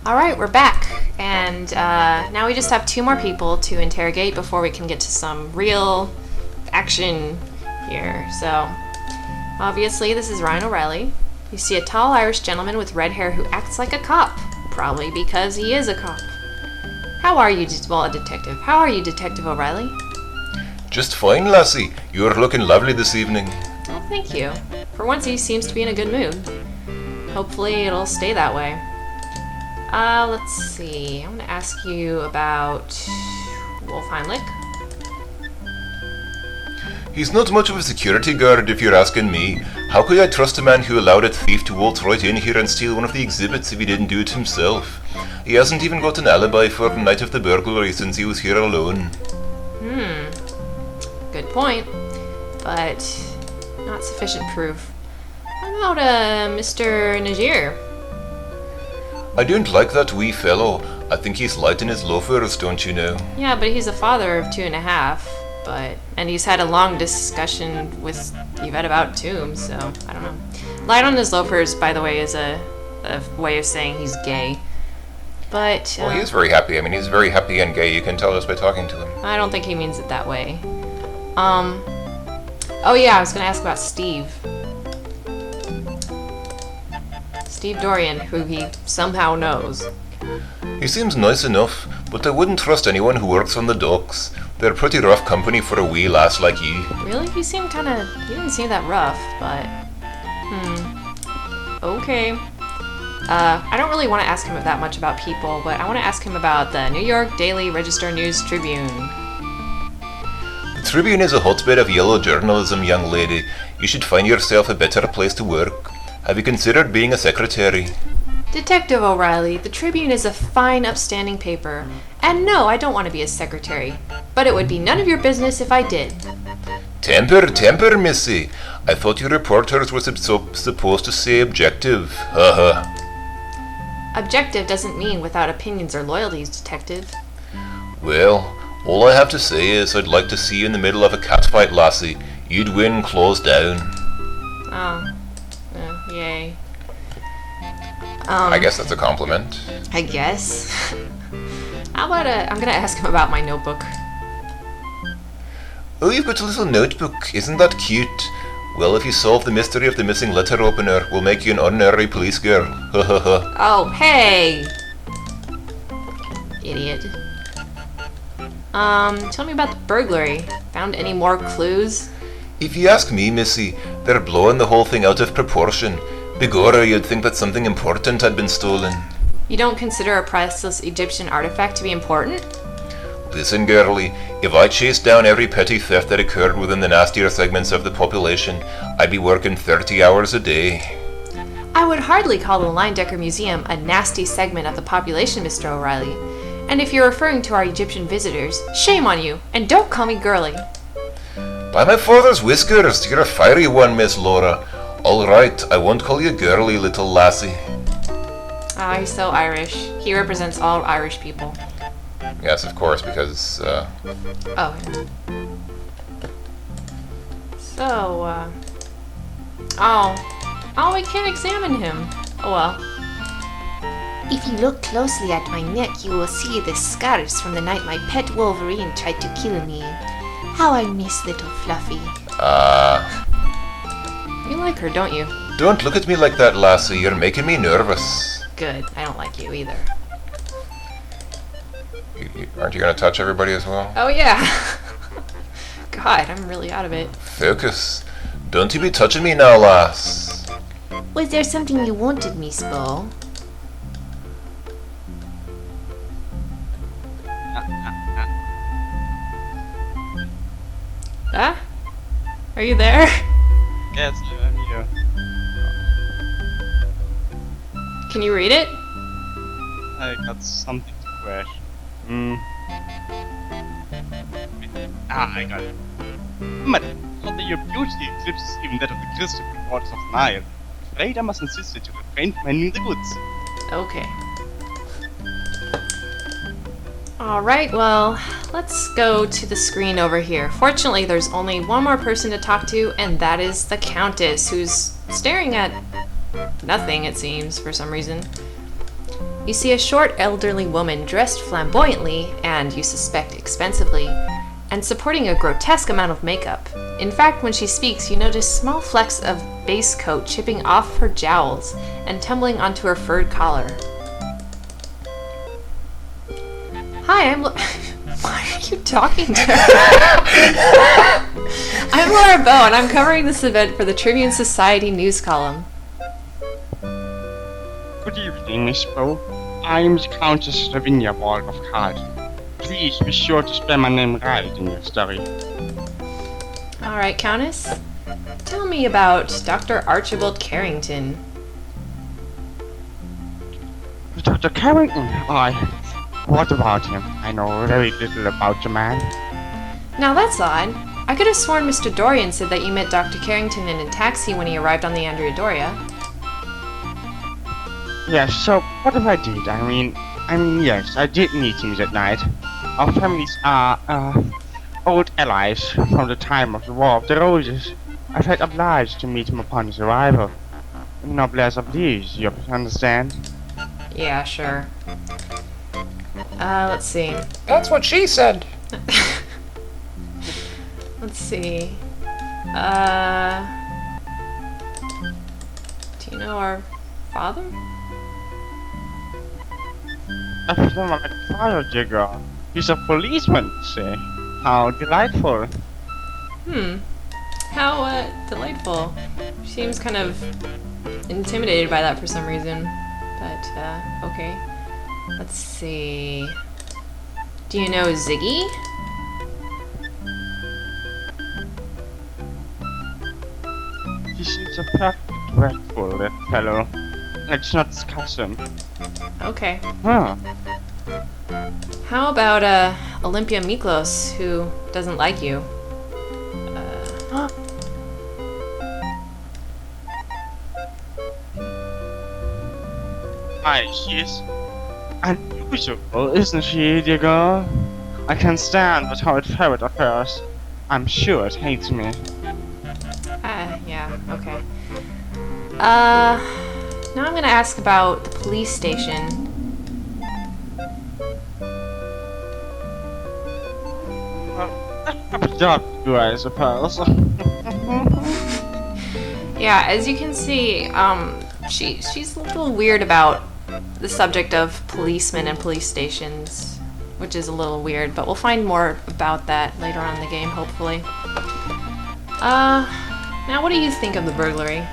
Alright, we're back. And now we just have 2 more people to interrogate before we can get to some real action here. So, obviously, this is Ryan O'Reilly. You see a tall Irish gentleman with red hair who acts like a cop. Probably because he is a cop. How are you, a detective. How are you, Detective O'Reilly? Just fine, lassie. You're looking lovely this evening. Oh, thank you. For once, he seems to be in a good mood. Hopefully, it'll stay that way. Let's see. I want to ask you about Wolf Heinrich. He's not much of a security guard, if you're asking me. How could I trust a man who allowed a thief to waltz right in here and steal one of the exhibits if he didn't do it himself? He hasn't even got an alibi for the night of the burglary since he was here alone. Good point, but not sufficient proof. How about, Mr. Najir? I don't like that wee fellow. I think he's light in his loafers, don't you know? Yeah, but he's a father of 2.5, and he's had a long discussion with Yvette about Tombs, so I don't know. Light on his loafers, by the way, is a way of saying he's gay. But well, he is very happy. I mean, he's very happy and gay. You can tell just by talking to him. I don't think he means it that way. Oh yeah, I was gonna ask about Steve. Steve Dorian, who he somehow knows. He seems nice enough, but I wouldn't trust anyone who works on the docks. They're pretty rough company for a wee lass like you. Really? He didn't seem that rough, but... Okay. I don't really want to ask him that much about people, but I want to ask him about the New York Daily Register News Tribune. The Tribune is a hotbed of yellow journalism, young lady. You should find yourself a better place to work. Have you considered being a secretary? Detective O'Reilly, the Tribune is a fine, upstanding paper. And no, I don't want to be a secretary. But it would be none of your business if I did. Temper, missy. I thought you reporters were supposed to say objective. Haha. Objective doesn't mean without opinions or loyalties, Detective. Well, all I have to say is I'd like to see you in the middle of a catfight, lassie. You'd win claws down. Oh. Yay. I guess that's a compliment. I guess. How about I'm gonna ask him about my notebook. Oh, you've got a little notebook. Isn't that cute? Well, if you solve the mystery of the missing letter opener, we'll make you an honorary police girl. Ha ha ha. Oh, hey! Idiot. Tell me about the burglary. Found any more clues? If you ask me, missy, they're blowing the whole thing out of proportion. Begorra, you'd think that something important had been stolen. You don't consider a priceless Egyptian artifact to be important? Listen, girlie, if I chased down every petty theft that occurred within the nastier segments of the population, I'd be working 30 hours a day. I would hardly call the Leindecker Museum a nasty segment of the population, Mr. O'Reilly. And if you're referring to our Egyptian visitors, shame on you, and don't call me girlie. By my father's whiskers, you're a fiery one, Miss Laura. All right, I won't call you girly, little lassie. Ah, he's so Irish. He represents all Irish people. Yes, of course, because, Oh. So, Oh, we can't examine him. Oh well. If you look closely at my neck, you will see the scars from the night my pet Wolverine tried to kill me. How I miss little Fluffy. You like her, don't you? Don't look at me like that, lassie. You're making me nervous. Good. I don't like you either. Aren't you going to touch everybody as well? Oh, yeah. God, I'm really out of it. Focus. Don't you be touching me now, lass. Was there something you wanted, Miss Ball? Ah? Are you there? Yes, I'm here. Can you read it? I got something to crash. I got it. Madam, although your beauty eclipses even that of the crystal waters of Nile, afraid I must insist that you refrain from handling the goods. Okay. Alright, well, let's go to the screen over here. Fortunately, there's only one more person to talk to, and that is the Countess, who's staring at nothing, it seems, for some reason. You see a short elderly woman dressed flamboyantly, and you suspect expensively, and sporting a grotesque amount of makeup. In fact, when she speaks, you notice small flecks of base coat chipping off her jowls and tumbling onto her furred collar. Hi, why are you talking to her? I'm Laura Bow, and I'm covering this event for the Tribune Society news column. Good evening, Miss Bow. I'm the Countess Lavinia Wald of Carlton. Please be sure to spell my name right in your story. Alright, Countess. Tell me about Dr. Archibald Carrington. Dr. Carrington? What about him? I know very little about the man. Now that's odd. I could have sworn Mr. Dorian said that you met Dr. Carrington in a taxi when he arrived on the Andrea Doria. Yes, so what if I did? I mean, yes, I did meet him that night. Our families are, old allies from the time of the War of the Roses. I felt obliged to meet him upon his arrival. Noblesse oblige, you understand? Yeah, sure. Let's see. That's what she said. Let's see. Do you know our father? I prefer my father, Jigger. He's a policeman, say. How delightful. How, delightful. She seems kind of intimidated by that for some reason. But, okay. Let's see. Do you know Ziggy? He seems a perfectly dreadful, that fellow. Let's not discuss him. Okay. Huh. How about, Olympia Miklos, who doesn't like you? She's unusual, isn't she, dear girl? I can't stand that horrid ferret of hers. I'm sure it hates me. Yeah, okay. Now I'm gonna ask about the police station. A job to do, I suppose. Yeah, as you can see, she's a little weird about the subject of policemen and police stations, which is a little weird, but we'll find more about that later on in the game, hopefully. Now what do you think of the burglary?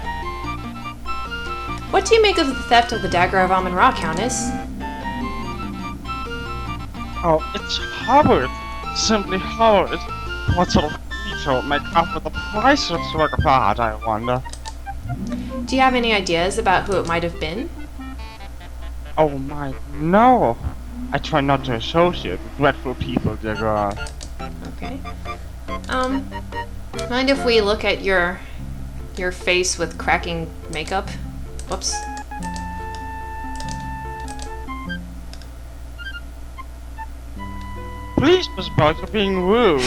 What do you make of the theft of the dagger of Amun-Ra, Countess? Oh, it's horrid. Simply horrid. What sort of creature would make up with the price of this work of art, I wonder? Do you have any ideas about who it might have been? Oh my, no! I try not to associate with dreadful people, dear girl. Okay. Mind if we look at your face with cracking makeup? Whoops. Please, Miss Bugs, for being rude.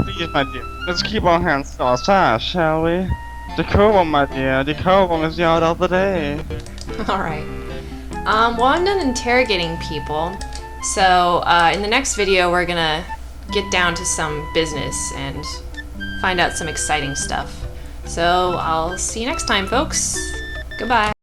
Please, my dear, let's keep our hands to our sides, shall we? Decorum, my dear, decorum is the order of the day. Alright. Well, I'm done interrogating people, so in the next video we're gonna get down to some business and find out some exciting stuff. So I'll see you next time, folks. Goodbye.